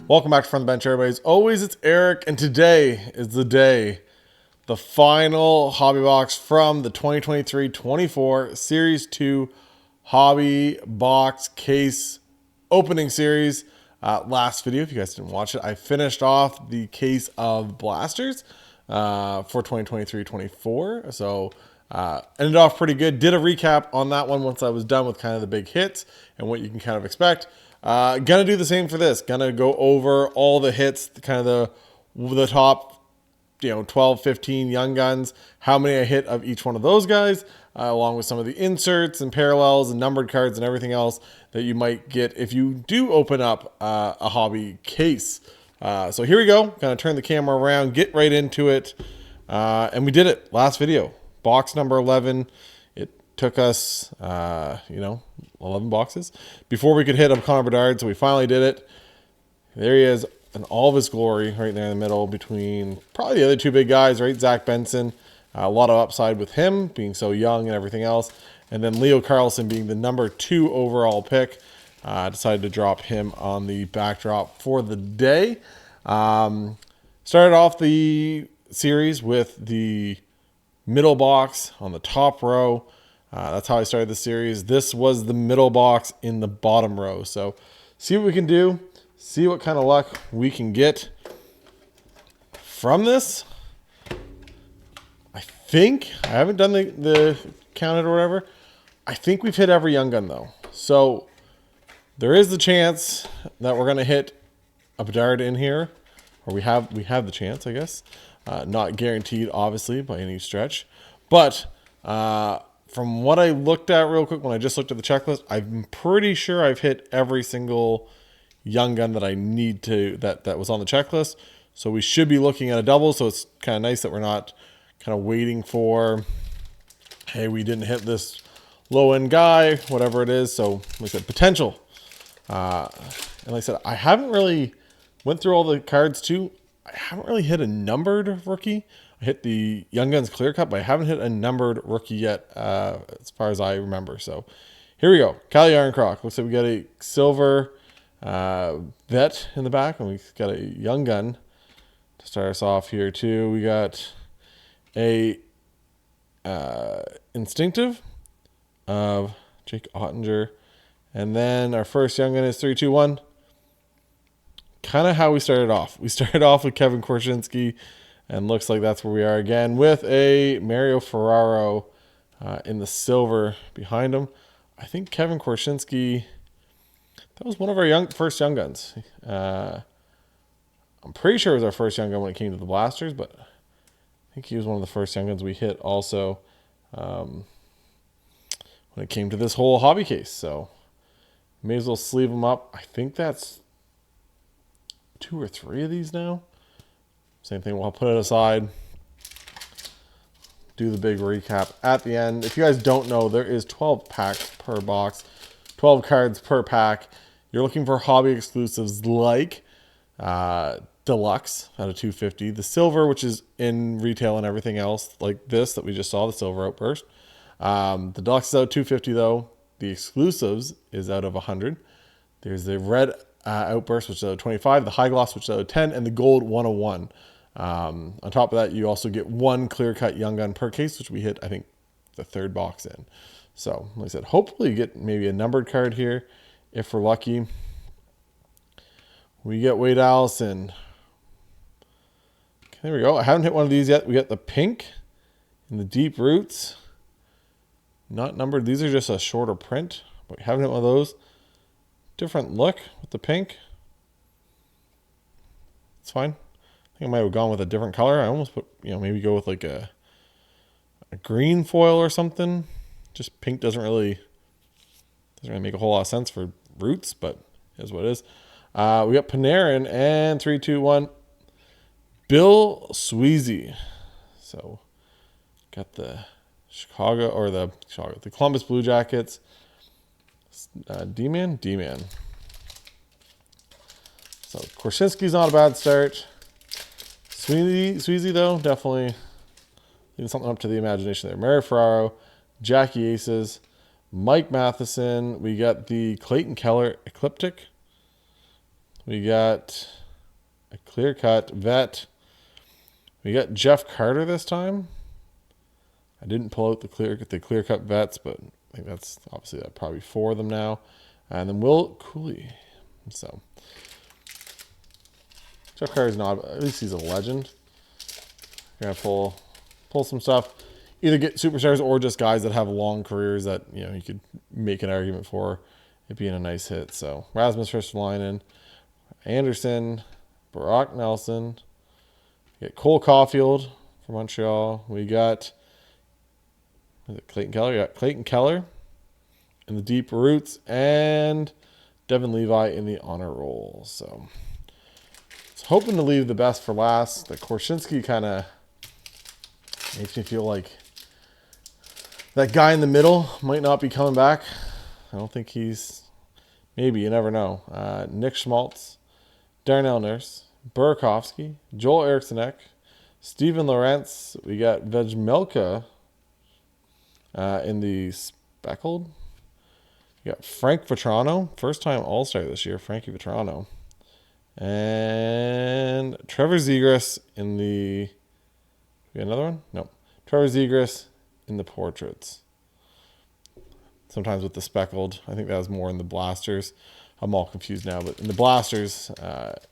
Welcome back to From the Bench, everybody. As always, it's Eric, and today is the day, the final hobby box from the 2023-24 Series 2 Hobby Box Case Opening Series. Last video, if you guys didn't watch it, I finished off the case of blasters for 2023-24. So ended off pretty good. Did a recap on that one once I was done with kind of the big hits and what you can kind of expect. Gonna do the same for this. Gonna go over all the hits, kind of the top, 12, 15 young guns, how many I hit of each one of those guys, along with some of the inserts and parallels and numbered cards and everything else that you might get if you do open up a hobby case. So here we go. Gonna turn the camera around, get right into it. And we did it last video. Box number 11. It took us, 11 boxes before we could hit up Connor Bedard. So we finally did it. There he is in all of his glory right there in the middle between probably the other two big guys, right? Zach Benson, a lot of upside with him being so young and everything else. And then Leo Carlson being the number 2 overall pick. Decided to drop him on the backdrop for the day. Started off the series with the middle box on the top row. That's how I started the series. This was the middle box in the bottom row. So see what we can do. See what kind of luck we can get from this. I think, I haven't done the counted or whatever. I think we've hit every young gun though. So there is the chance that we're going to hit a Bedard in here. Or we have the chance, I guess. Not guaranteed, obviously, by any stretch. But from what I looked at real quick when I just looked at the checklist, I'm pretty sure I've hit every single young gun that I need to, that was on the checklist. So we should be looking at a double. So it's kind of nice that we're not kind of waiting for, hey, we didn't hit this low-end guy, whatever it is. So like I said, potential. And like I said, I haven't really went through all the cards too. I haven't really hit a numbered rookie. I hit the Young Guns clear cut, but I haven't hit a numbered rookie yet, as far as I remember. So here we go. Cali Ironcroc. Looks like we got a silver vet in the back, and we've got a Young Gun to start us off here too. We got a instinctive of Jake Ottinger, and then our first Young Gun is 3-2-1. Kind of how we started off. We started off with Kevin Korchinski, and looks like that's where we are again with a Mario Ferraro in the silver behind him. I think Kevin Korchinski, that was one of our first young guns. I'm pretty sure it was our first young gun when it came to the blasters, but I think he was one of the first young guns we hit also when it came to this whole hobby case. So may as well sleeve him up. I think that's 2 or 3 of these now. Same thing, we'll put it aside. Do the big recap at the end. If you guys don't know, there is 12 packs per box, 12 cards per pack. You're looking for hobby exclusives like Deluxe out of 250. The silver, which is in retail and everything else, like this that we just saw, the silver outburst. The Deluxe is out of 250 though. The exclusives is out of 100. There's the red outburst, which is out of 25, the high gloss, which is out of 10, and the gold 101. On top of that, you also get 1 clear cut young gun per case, which we hit, I think, the 3rd box in. So like I said, hopefully you get maybe a numbered card here if we're lucky. We get Wade Allison. Okay, there we go. I haven't hit one of these yet. We got the pink and the deep roots, not numbered. These are just a shorter print, but we haven't hit one of those. Different look with the pink. It's fine. I think I might have gone with a different color. I almost put, maybe go with like a green foil or something. Just pink doesn't really make a whole lot of sense for roots, but it is what it is. We got Panarin and 3-2-1. Bill Sweezy. So got the the Columbus Blue Jackets. D-Man. So Korchinski's not a bad start. Sweezy though, definitely leaving something up to the imagination there. Mario Ferraro, Jackie Aces, Mike Matheson. We got the Clayton Keller Ecliptic. We got a clear-cut vet. We got Jeff Carter this time. I didn't pull out the clear-cut vets, but I think that's obviously probably 4 of them now. And then Will Cooley. So Jeff Carter's not, at least he's a legend. Gonna pull some stuff. Either get superstars or just guys that have long careers that, you know, you could make an argument for it being a nice hit. So Rasmus Ristolainen, Anderson, Brock Nelson. We got Cole Caulfield from Montreal. We got, is it Clayton Keller? Yeah, Clayton Keller in the deep roots, and Devin Levi in the honor roll. So it's hoping to leave the best for last. The Korchinski kind of makes me feel like that guy in the middle might not be coming back. I don't think he's, maybe, you never know. Nick Schmaltz, Darnell Nurse, Burakovsky, Joel Erikssonek, Steven Lorentz. We got Vejmelka in the speckled. We got Frank Vetrano, first time All-Star this year, Frankie Vetrano. And Trevor Zegras in the, we got another one? No. Trevor Zegras in the portraits. Sometimes with the speckled. I think that was more in the blasters. I'm all confused now, but in the blasters,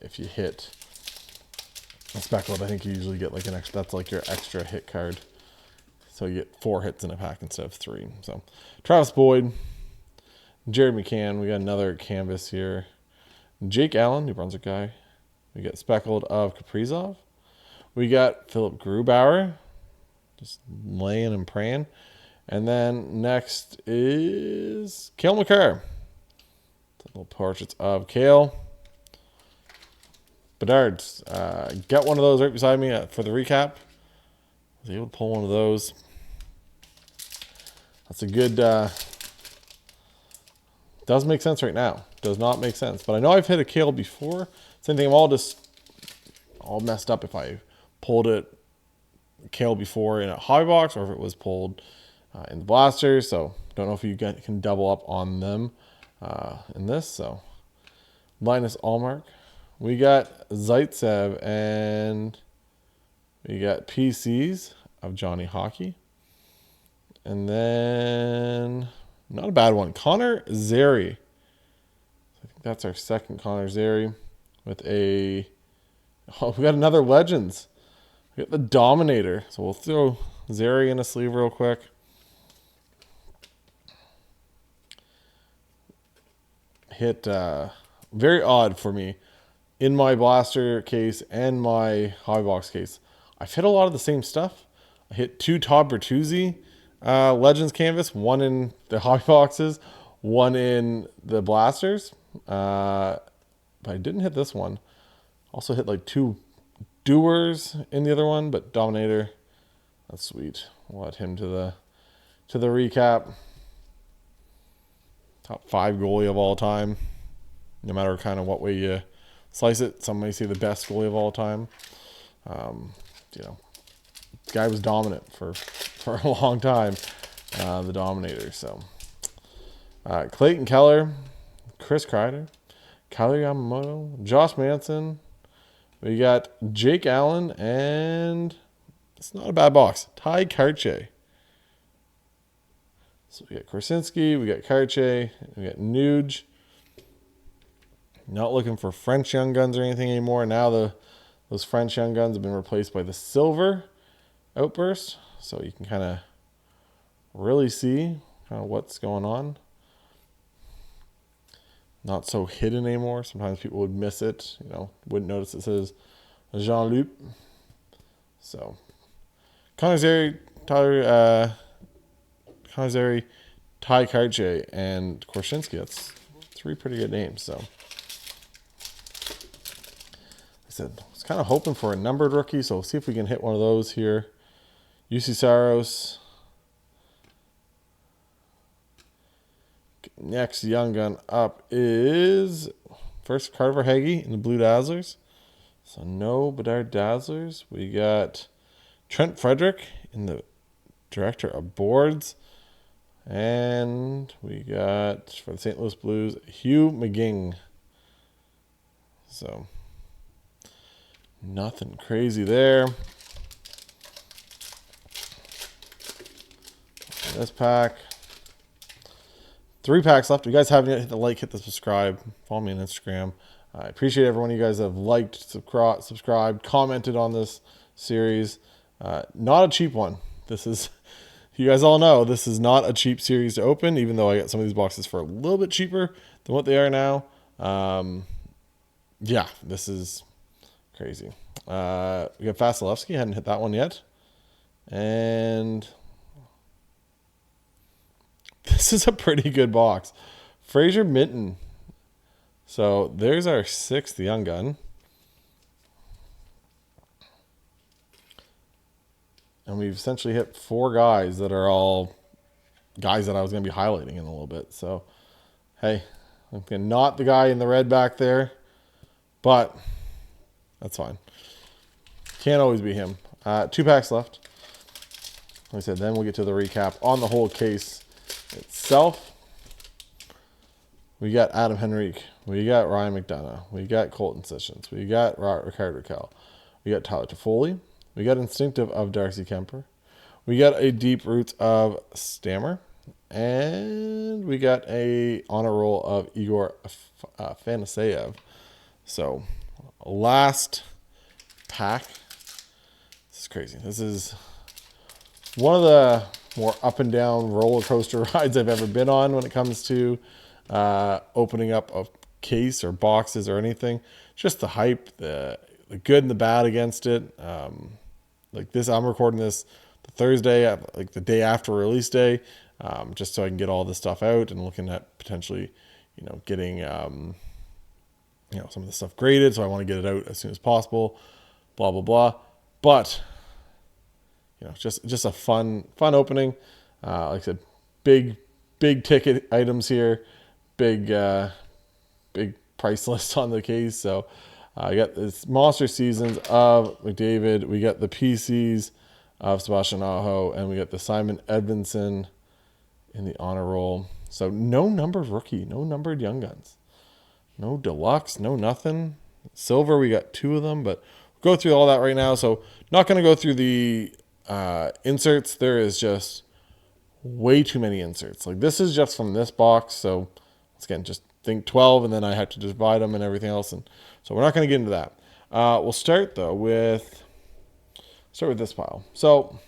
if you hit a speckled, I think you usually get like an extra, that's like your extra hit card. So you get 4 hits in a pack instead of 3. So Travis Boyd, Jared McCann, we got another canvas here. Jake Allen, New Brunswick guy. We got speckled of Kaprizov. We got Philip Grubauer, just laying and praying. And then next is Cale McCarr. Little portraits of Cale. Bedard, got one of those right beside me for the recap. I was able to pull one of those. That's a good, does make sense right now. Does not make sense. But I know I've hit a Cale before. Same thing, I'm all messed up if I pulled it Cale before in a hobby box or if it was pulled in the blasters. So don't know if you can double up on them in this. So Linus Allmark. We got Zaitsev and we got PCs of Johnny Hockey. And then, not a bad one, Connor Zary. I think that's our second Connor Zary with a, oh, we got another Legends. We got the Dominator. So we'll throw Zary in a sleeve real quick. Hit, very odd for me. In my blaster case and my hobby box case, I've hit a lot of the same stuff. I hit 2 Todd Bertuzzi Legends canvas, 1 in the hobby boxes, 1 in the blasters. But I didn't hit this one. Also hit like 2 Doers in the other one, but Dominator, that's sweet. We'll add him to the recap. Top 5 goalie of all time. No matter kind of what way you slice it. Some may say the best goalie of all time. You know, the guy was dominant for a long time. The Dominator. So Clayton Keller, Chris Kreider, Kyler Yamamoto, Josh Manson. We got Jake Allen, and it's not a bad box. Ty Karche. So we got Korchinski, we got Karche, we got Nuge. Not looking for French Young Guns or anything anymore. Now those French Young Guns have been replaced by the Silver Outburst. So you can kind of really see kind of what's going on. Not so hidden anymore. Sometimes people would miss it. You know, wouldn't notice it says Jean-Luc. So Connor Zary, Ty Karche, and Korchinski. That's 3 pretty good names. So I said I was kind of hoping for a numbered rookie, so we'll see if we can hit one of those here. UC Saros. Next Young Gun up is first Carter Verhaeghe in the Blue Dazzlers. So no Bedard Dazzlers. We got Trent Frederick in the Director of Boards. And we got, for the St. Louis Blues, Hugh McGing. So nothing crazy there. This pack. 3 packs left. If you guys haven't yet, hit the like, hit the subscribe. Follow me on Instagram. I appreciate everyone. You guys have liked, subscribed, commented on this series. Not a cheap one. This is, you guys all know, this is not a cheap series to open, even though I got some of these boxes for a little bit cheaper than what they are now. Yeah, this is crazy. We got Vasilevsky. Hadn't hit that one yet. And this is a pretty good box. Fraser Minton. So there's our 6th Young Gun. And we've essentially hit 4 guys that are all guys that I was going to be highlighting in a little bit. So, hey, okay, not the guy in the red back there, but that's fine. Can't always be him. 2 packs left. Like I said, then we'll get to the recap on the whole case itself. We got Adam Henrique. We got Ryan McDonough. We got Colton Sessions. We got Rickard Rakell. We got Tyler Toffoli. We got Instinctive of Darcy Kemper. We got a Deep Roots of Stammer. And we got a honor roll of Igor Fanaseyev. So, last pack. This is crazy. This is one of the more up and down roller coaster rides I've ever been on when it comes to opening up a case or boxes or anything. Just the hype, the good and the bad against it. Like this, I'm recording this the Thursday, like the day after release day, just so I can get all this stuff out and looking at potentially, getting, some of the stuff graded. So I want to get it out as soon as possible, blah, blah, blah. But, just a fun opening. Like I said, big ticket items here, big price list on the case. So I got this Monster Seasons of McDavid. We got the PCs of Sebastian Aho, and we got the Simon Edvinsson in the honor roll. So no numbered rookie, no numbered Young Guns, no deluxe, no nothing. Silver, we got 2 of them, but we'll go through all that right now. So not going to go through the inserts. There is just way too many inserts. Like this is just from this box. So once again, just think 12, and then I have to divide them and everything else. And so we're not going to get into that. We'll start though with this pile. So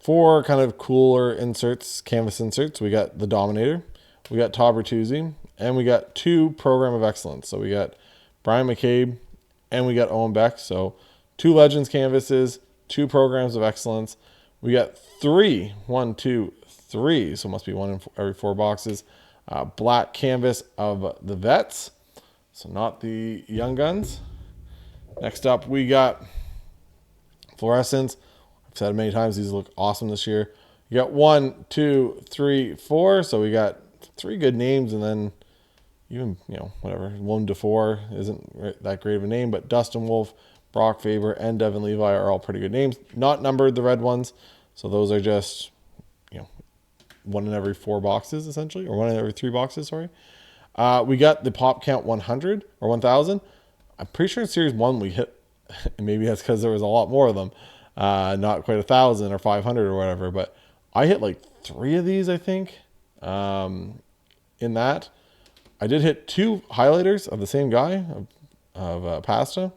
for kind of cooler inserts, canvas inserts, we got the Dominator, we got Todd Bertuzzi, and we got 2 Program of Excellence. So we got Brian McCabe and we got Owen Beck. So 2 Legends canvases, 2 Programs of Excellence. We got 3, 1, 2, 3. So it must be 1 in every 4 boxes. Black canvas of the Vets. So not the Young Guns. Next up, we got Fluorescents. I've said it many times, these look awesome this year. You got 1, 2, 3, 4. So we got 3 good names, and then even, whatever, 1 to 4 isn't that great of a name, but Dustin Wolf, Brock Faber, and Devin Levi are all pretty good names. Not numbered, the red ones. So those are just, 1 in every 4 boxes, essentially, or 1 in every 3 boxes, sorry. We got the Pop Count 100 or 1,000. I'm pretty sure in Series 1 we hit, and maybe that's because there was a lot more of them. Not quite 1,000 or 500 or whatever, but I hit like 3 of these, I think, in that. I did hit 2 highlighters of the same guy, of Pasta.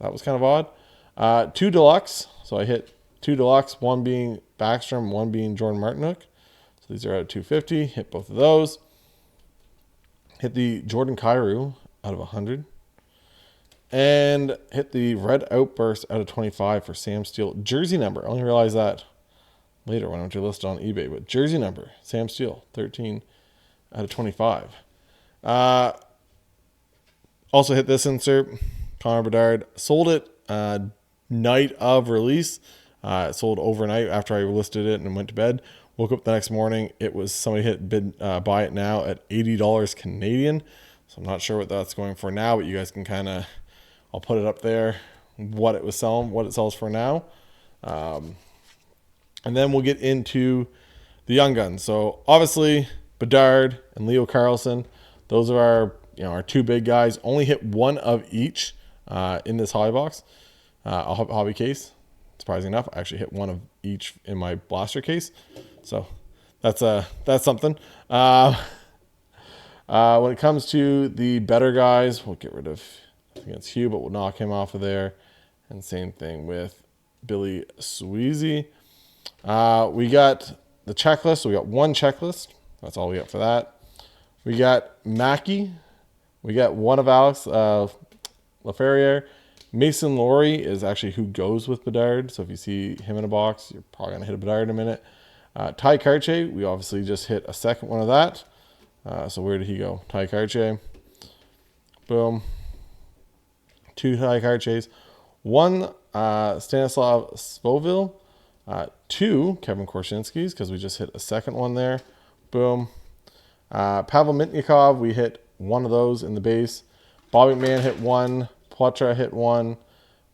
That was kind of odd. 2 deluxe. So I hit 2 deluxe, 1 being Backstrom, 1 being Jordan Martinook. So these are out of 250. Hit both of those. Hit the Jordan Kyrou out of 100. And hit the Red Outburst out of 25 for Sam Steele. Jersey number. I only realized that later when I went to list on eBay. But jersey number, Sam Steele, 13 out of 25. Also hit this insert, Connor Bedard. Sold it night of release. It sold overnight after I listed it and went to bed. Woke up the next morning. It was somebody hit bid buy it now at $80 Canadian. So I'm not sure what that's going for now, but you guys can kind of, I'll put it up there, what it was selling, what it sells for now. And then we'll get into the Young Guns. So obviously Bedard and Leo Carlson, those are our, our two big guys. Only hit one of each in this hobby box, hobby case. Surprising enough, I actually hit one of each in my blaster case. So that's something. When it comes to the better guys, we'll get rid of against Hugh, but we'll knock him off of there. And same thing with Billy Sweezy. We got the checklist. So we got one checklist. That's all we got for that. We got Mackie. We got one of Alex Laferriere. Mason Laurie is actually who goes with Bedard. So if you see him in a box, you're probably going to hit a Bedard in a minute. Ty Karche, we obviously just hit a second one of that. So where did he go? Ty Karche. Boom. Two Ty Karches. One Stanislav Svovil. Two Kevin Korchinskis, because we just hit a second one there. Boom. Pavel Mitnikov, we hit one of those in the base. Bobby McMahon hit one. Poitras hit one.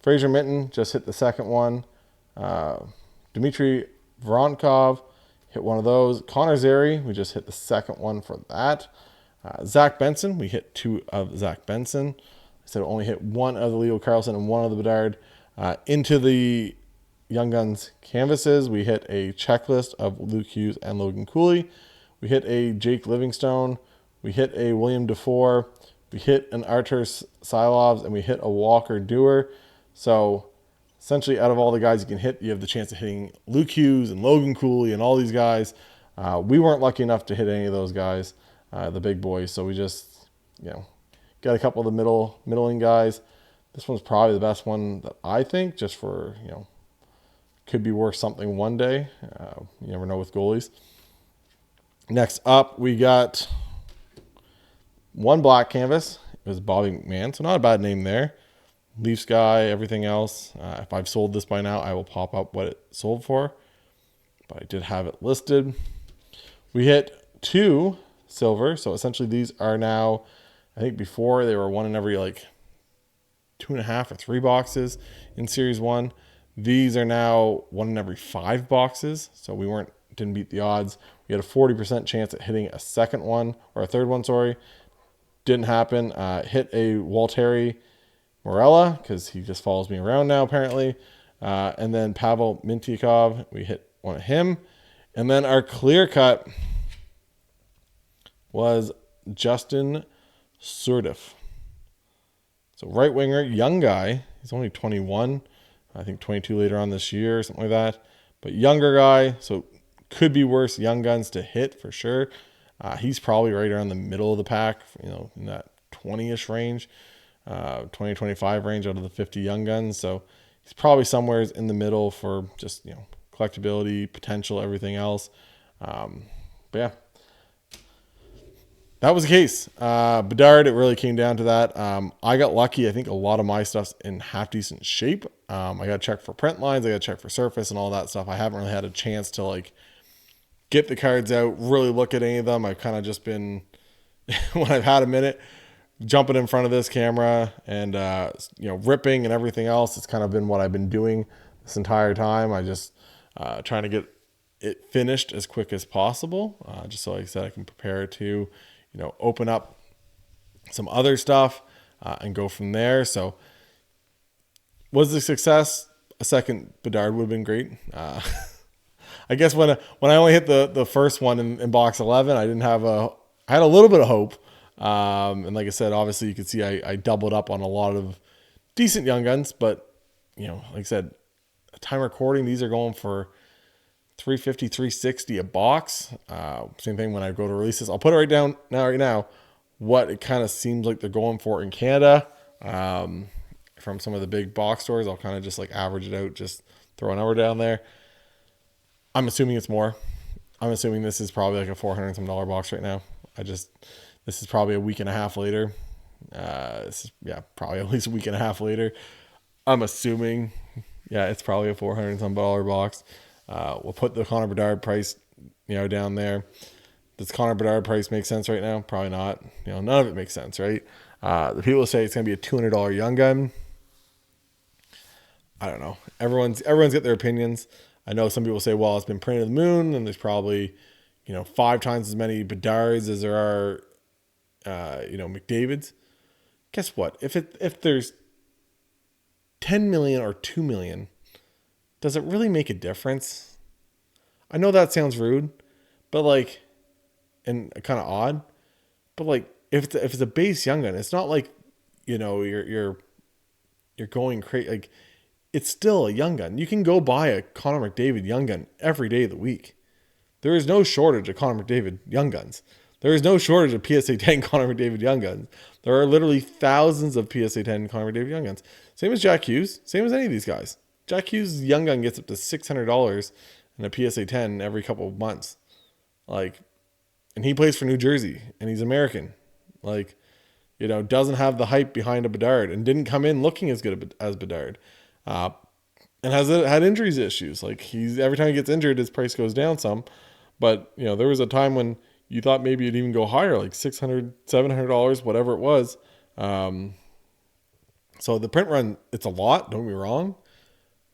Fraser Minton just hit the second one. Dmitry Voronkov hit one of those. Connor Zary, we just hit the second one for that. Zach Benson, we hit two of Zach Benson. I said only hit one of the Leo Carlson and one of the Bedard. Into the Young Guns canvases, we hit a checklist of Luke Hughes and Logan Cooley. We hit a Jake Livingstone. We hit a William Dufour. We hit an Artur Silovs, and we hit a Walker Dewar. So essentially, out of all the guys you can hit, you have the chance of hitting Luke Hughes and Logan Cooley and all these guys. We weren't lucky enough to hit any of those guys, the big boys. So we just, got a couple of the middling guys. This one's probably the best one that I think, just for, could be worth something one day. You never know with goalies. Next up, we got one black canvas. It was Bobby McMahon, so not a bad name there. Leafs guy, everything else. If I've sold this by now, I will pop up what it sold for. But I did have it listed. We hit two silver, so essentially these are now, I think before they were one in every 2.5 or 3 boxes in Series 1. These are now one in every 5 boxes, so we didn't beat the odds. We had a 40% chance at hitting a second one, or a third one, sorry. Didn't happen. Hit a Walteri Morella, because he just follows me around now, apparently. And then Pavel Mintyukov, we hit one of him. And then our clear cut was Justin Surdif. So right winger, young guy. He's only 21. I think 22 later on this year, something like that. But younger guy, so could be worse Young Guns to hit for sure. He's probably right around the middle of the pack, in that 20-ish range, 20-25 range out of the 50 Young Guns. So he's probably somewhere in the middle for just, collectability, potential, everything else. But yeah, that was the case. Bedard, it really came down to that. I got lucky. I think a lot of my stuff's in half decent shape. I got to check for print lines. I got to check for surface and all that stuff. I haven't really had a chance to get the cards out, really look at any of them. I've kind of just been, when I've had a minute, jumping in front of this camera and, ripping and everything else. It's kind of been what I've been doing this entire time. I just trying to get it finished as quick as possible. Just so, like I said, I can prepare to, open up some other stuff and go from there. So was the success? A second Bedard would have been great. I guess when I only hit the first one in box 11, I had a little bit of hope. And like I said, obviously you can see I doubled up on a lot of decent Young Guns, but like I said, time recording, these are going for $350, $360 a box. Same thing when I go to release this. I'll put it right down right now, what it kind of seems like they're going for in Canada. From some of the big box stores, I'll kind of just average it out, just throw a number down there. I'm assuming it's more. I'm assuming this is probably a $400 and some box right now. This is probably a week and a half later. Probably at least a week and a half later. I'm assuming, it's probably a $400 and some box. We'll put the Connor Bedard price, down there. Does Connor Bedard price make sense right now? Probably not. None of it makes sense, right? The people say it's going to be a $200 Young Gun. I don't know. Everyone's got their opinions. I know some people say, well, it's been printed to the moon, and there's probably, 5 times as many Bedards as there are McDavid's. Guess what? If there's 10 million or 2 million, does it really make a difference? I know that sounds rude, but like, and kind of odd, but like, if it's a base young gun, it's not like, you're going crazy. Like, it's still a young gun. You can go buy a Connor McDavid young gun every day of the week. There is no shortage of Connor McDavid young guns. There is no shortage of PSA 10 Connor McDavid young guns. There are literally thousands of PSA 10 Connor McDavid young guns. Same as Jack Hughes. Same as any of these guys. Jack Hughes' young gun gets up to $600 in a PSA 10 every couple of months. Like, and he plays for New Jersey, and he's American. Like, doesn't have the hype behind a Bedard, and didn't come in looking as good as Bedard. And has had injuries issues. Like, every time he gets injured, his price goes down some. But, there was a time when you thought maybe it'd even go higher, like $600, $700, whatever it was. So the print run, it's a lot, don't get me wrong.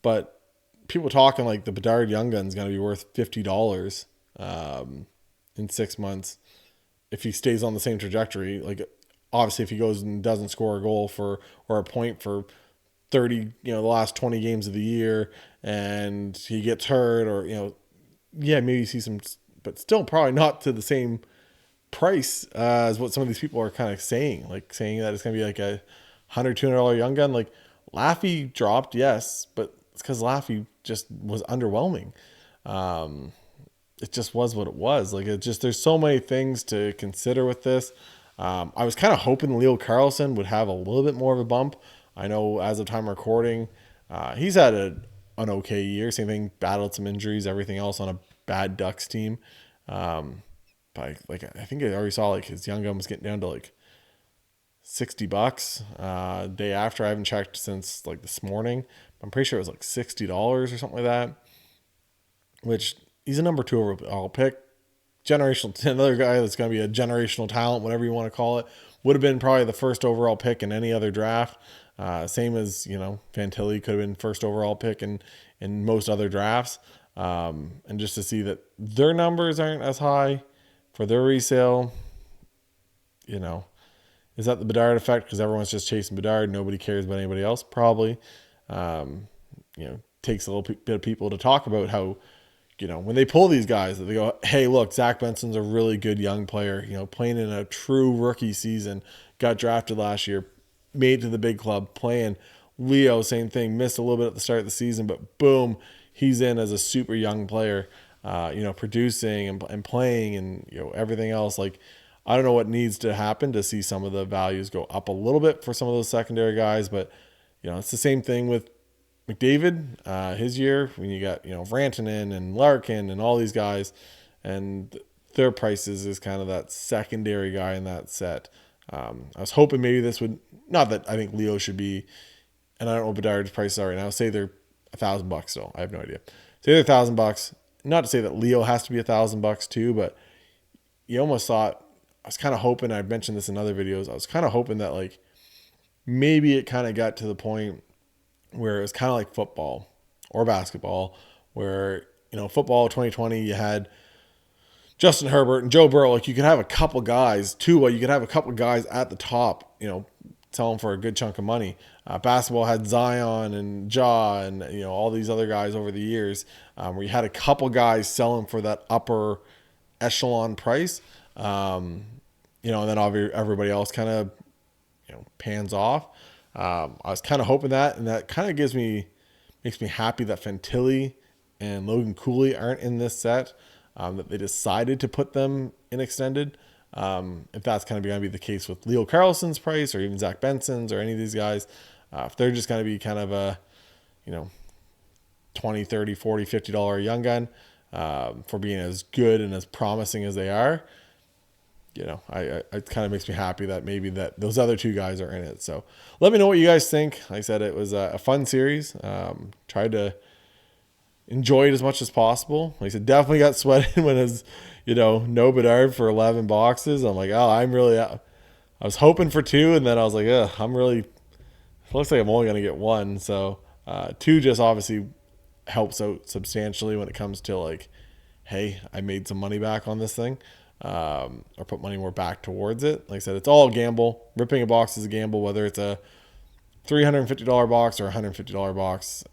But people talking like the Bedard Young Gun's going to be worth $50 in 6 months if he stays on the same trajectory. Like, obviously, if he goes and doesn't score a goal or a point for 30, the last 20 games of the year, and he gets hurt, or, maybe you see some, but still probably not to the same price as what some of these people are kind of saying, like saying that it's going to be like a $100, $200 young gun. Like, Laffy dropped, yes, but it's because Laffy just was underwhelming. It just was what it was. Like, there's so many things to consider with this. I was kind of hoping Leo Carlsson would have a little bit more of a bump. I know as of time recording, he's had an okay year. Same thing, battled some injuries, everything else on a bad Ducks team. But I think I already saw like his young gun was getting down to like $60. Day after, I haven't checked since like this morning. I'm pretty sure it was like $60 or something like that. Which, he's a number 2 overall pick. Generational, another guy that's going to be a generational talent, whatever you want to call it. Would have been probably the first overall pick in any other draft. Same as, Fantilli could have been first overall pick in most other drafts. And just to see that their numbers aren't as high for their resale, is that the Bedard effect? Because everyone's just chasing Bedard. Nobody cares about anybody else. Probably, takes a little bit of people to talk about how, when they pull these guys, that they go, hey, look, Zach Benson's a really good young player, playing in a true rookie season, got drafted last year, made to the big club, playing. Leo, same thing, missed a little bit at the start of the season, but boom, he's in as a super young player, producing and playing and, everything else. Like, I don't know what needs to happen to see some of the values go up a little bit for some of those secondary guys, but, it's the same thing with McDavid, his year, when you got, Rantanen and Larkin and all these guys, and their prices is kind of that secondary guy in that set. I was hoping maybe this would, not that I think Leo should be, and I don't know what Bedard's prices are right now. Say they're $1,000 still. I have no idea. Say they're $1,000. Not to say that Leo has to be $1,000 too, but you almost thought, I was kind of hoping, I've mentioned this in other videos, I was kind of hoping that like maybe it kind of got to the point where it was kind of like football or basketball, where, football 2020, you had Justin Herbert and Joe Burrow. Like, you could have a couple guys, Tua, you could have a couple guys at the top, selling for a good chunk of money. Basketball had Zion and Ja and, all these other guys over the years, where you had a couple guys selling for that upper echelon price. And then everybody else kind of, pans off. I was kind of hoping that, and that kind of makes me happy that Fantilli and Logan Cooley aren't in this set, that they decided to put them in extended. If that's kind of going to be the case with Leo Carlsson's price, or even Zach Benson's, or any of these guys, if they're just going to be kind of a, $20, $30, $40, $50 young gun, for being as good and as promising as they are, it kind of makes me happy that maybe that those other two guys are in it. So let me know what you guys think. Like I said, it was a fun series. Tried to enjoy it as much as possible. Like I said, definitely got sweated when it was, no Bedard for 11 boxes. I'm like, oh, I was hoping for 2, and then I was like, it looks like I'm only going to get 1. So 2 just obviously helps out substantially when it comes to like, hey, I made some money back on this thing. or put money more back towards it. Like I said, it's all a gamble. Ripping a box is a gamble, whether it's a $350 box or a $150 box.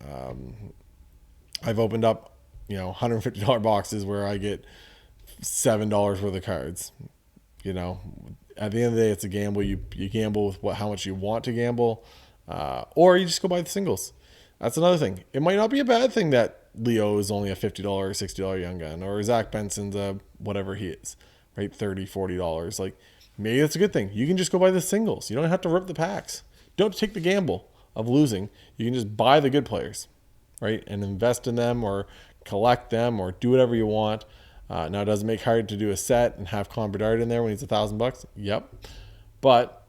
I've opened up, $150 boxes where I get $7 worth of cards. At the end of the day, it's a gamble. You gamble with how much you want to gamble, or you just go buy the singles. That's another thing. It might not be a bad thing that Leo is only a $50 or $60 young gun, or Zach Benson's a whatever he is, right? $30, $40. Like, maybe that's a good thing. You can just go buy the singles. You don't have to rip the packs. Don't take the gamble of losing. You can just buy the good players, right? And invest in them or collect them or do whatever you want. Now, does it make hard to do a set and have Bedard in there when he's $1,000? Yep. But,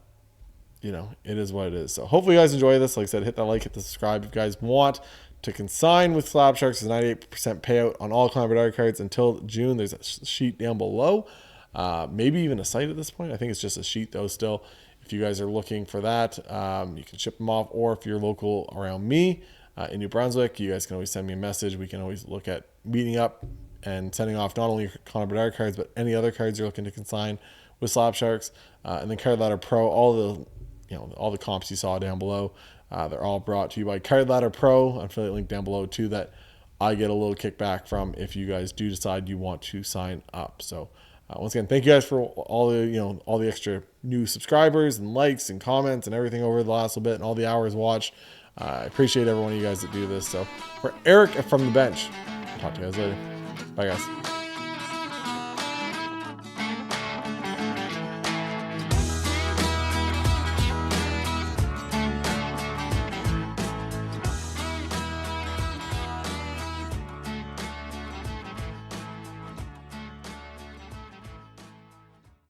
it is what it is. So hopefully you guys enjoy this. Like I said, hit that like, hit the subscribe. If you guys want to consign with Slab Sharks, there's 98% payout on all Bedard cards until June. There's a sheet down below. Maybe even a site at this point. I think it's just a sheet though still. If you guys are looking for that, you can ship them off. Or if you're local around me in New Brunswick, you guys can always send me a message. We can always look at meeting up and sending off not only Bedard cards, but any other cards you're looking to consign with Slab Sharks. And then Card Ladder Pro, all the comps you saw down below, they're all brought to you by Card Ladder Pro. Affiliate link down below too that I get a little kickback from if you guys do decide you want to sign up. So once again, thank you guys for all the extra new subscribers and likes and comments and everything over the last little bit and all the hours watched. I appreciate every one of you guys that do this. So for Eric from the bench, talk to you guys later. Bye, guys.